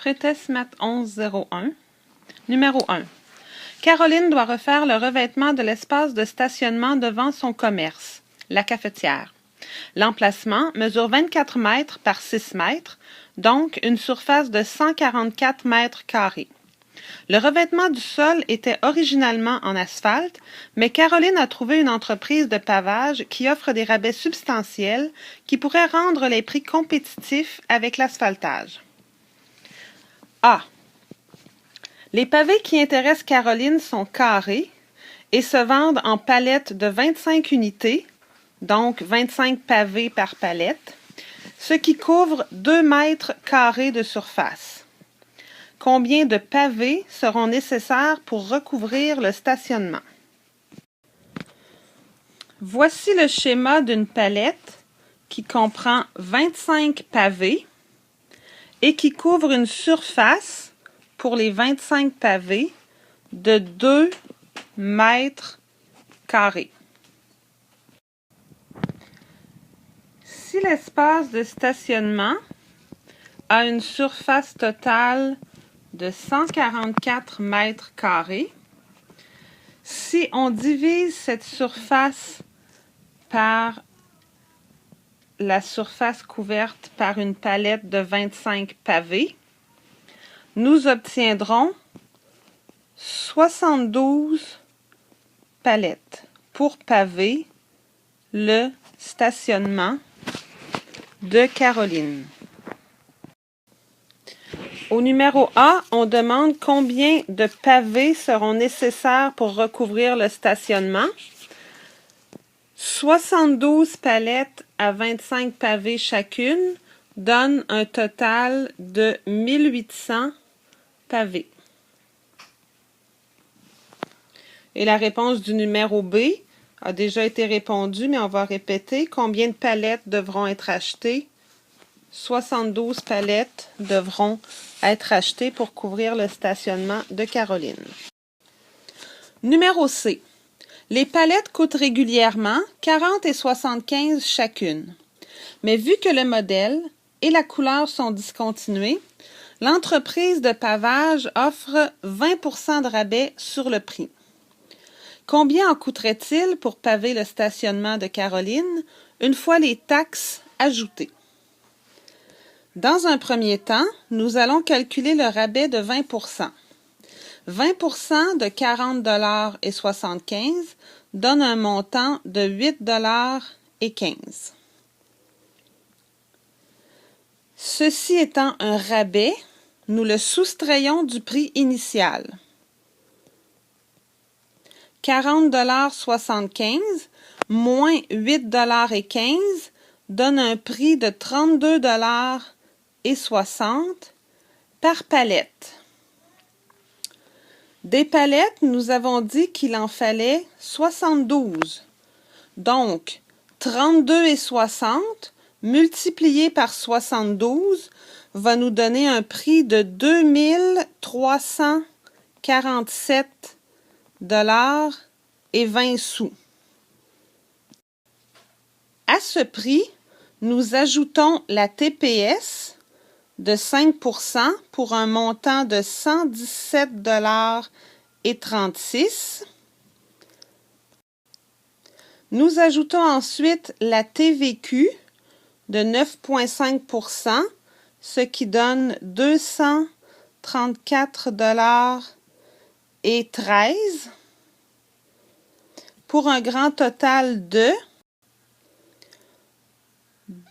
Prétesse Math 1101. Numéro 1. Caroline doit refaire le revêtement de l'espace de stationnement devant son commerce, la cafetière. L'emplacement mesure 24 mètres par 6 mètres, donc une surface de 144 mètres carrés. Le revêtement du sol était originalement en asphalte, mais Caroline a trouvé une entreprise de pavage qui offre des rabais substantiels qui pourraient rendre les prix compétitifs avec l'asphaltage. A. Les pavés qui intéressent Caroline sont carrés et se vendent en palettes de 25 unités, donc 25 pavés par palette, ce qui couvre 2 mètres carrés de surface. Combien de pavés seront nécessaires pour recouvrir le stationnement? Voici le schéma d'une palette qui comprend 25 pavés et qui couvre une surface pour les 25 pavés de 2 mètres carrés. Si l'espace de stationnement a une surface totale de 144 mètres carrés, si on divise cette surface par la surface couverte par une palette de 25 pavés, nous obtiendrons 72 palettes pour paver le stationnement de Caroline. Au numéro A, on demande combien de pavés seront nécessaires pour recouvrir le stationnement. 72 palettes à 25 pavés chacune donnent un total de 1800 pavés. Et la réponse du numéro B a déjà été répondue, mais on va répéter. Combien de palettes devront être achetées? 72 palettes devront être achetées pour couvrir le stationnement de Caroline. Numéro C. Les palettes coûtent régulièrement 40 et 75 chacune. Mais vu que le modèle et la couleur sont discontinués, l'entreprise de pavage offre 20% de rabais sur le prix. Combien en coûterait-il pour paver le stationnement de Caroline une fois les taxes ajoutées? Dans un premier temps, nous allons calculer le rabais de 20%. 20% de 40,75 $ donne un montant de 8,15 $. Ceci étant un rabais, nous le soustrayons du prix initial. 40,75 $ moins 8,15 $ donne un prix de 32,60 $ par palette. Des palettes, nous avons dit qu'il en fallait 72. Donc, 32,60 multiplié par 72 va nous donner un prix de 2347,20 $. À ce prix, nous ajoutons la TPS de 5% pour un montant de 117,36 $. Nous ajoutons ensuite la TVQ de 9,5%, ce qui donne 234,13 $ pour un grand total de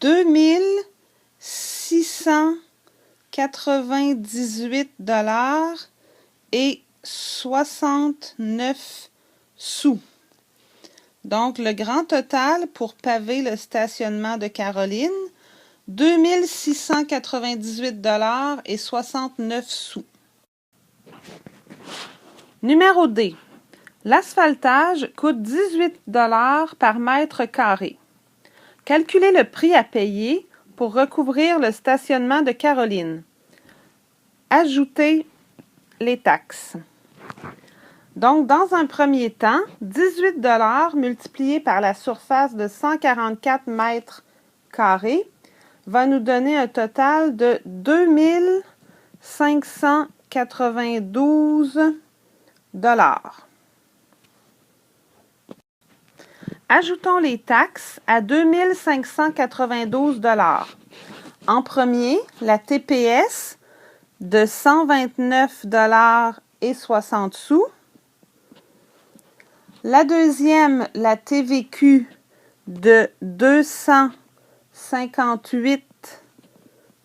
2698,69 $. Donc, le grand total pour paver le stationnement de Caroline, 2698,69 $. Numéro D. L'asphaltage coûte 18 $ par mètre carré. Calculez le prix à payer pour recouvrir le stationnement de Caroline. Ajoutez les taxes. Donc, dans un premier temps, 18 $ multiplié par la surface de 144 mètres carrés va nous donner un total de 592 $. Ajoutons les taxes à 2592 $. En premier, la TPS de 129,60 $. La deuxième, la TVQ de 258,55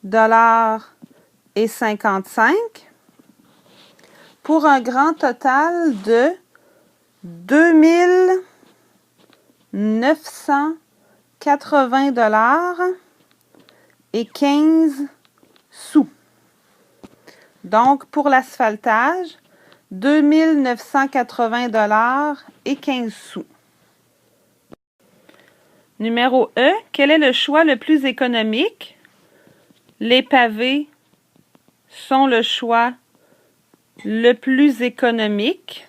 $ pour un grand total de 2980 $ et 15 sous. Donc, pour l'asphaltage, 2980 $ et 15 sous. Numéro E, quel est le choix le plus économique? Les pavés sont le choix le plus économique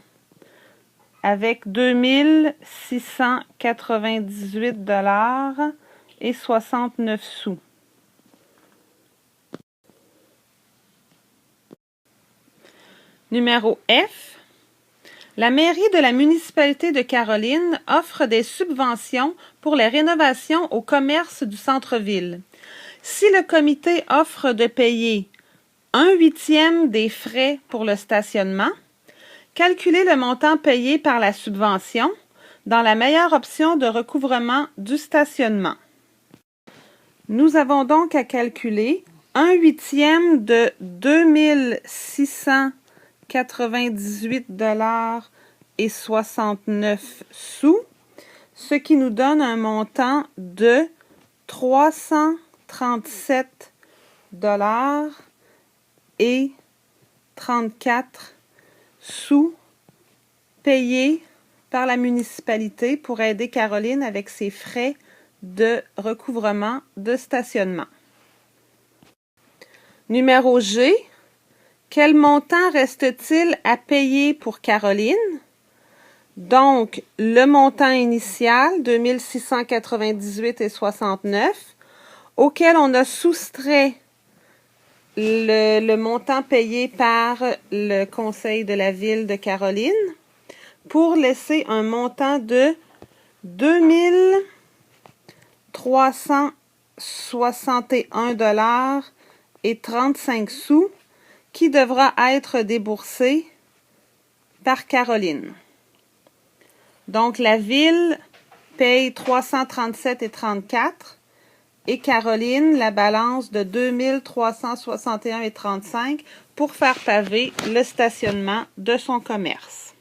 avec 2698 $ et 69 sous. Numéro F. La mairie de la municipalité de Caroline offre des subventions pour les rénovations au commerce du centre-ville. Si le comité offre de payer 1/8 des frais pour le stationnement, calculez le montant payé par la subvention dans la meilleure option de recouvrement du stationnement. Nous avons donc à calculer 1/8 de 2698 $ et 69 sous, ce qui nous donne un montant de 337 $ et 34 sous payés par la municipalité pour aider Caroline avec ses frais de recouvrement de stationnement. Numéro G. Quel montant reste-t-il à payer pour Caroline? Donc, le montant initial, 2698,69 $, auquel on a soustrait le montant payé par le conseil de la ville de Caroline pour laisser un montant de 2361 $ et 35 sous qui devra être déboursé par Caroline. Donc, la ville paye 337,34 $ et Caroline la balance de 2361,35 $ pour faire paver le stationnement de son commerce.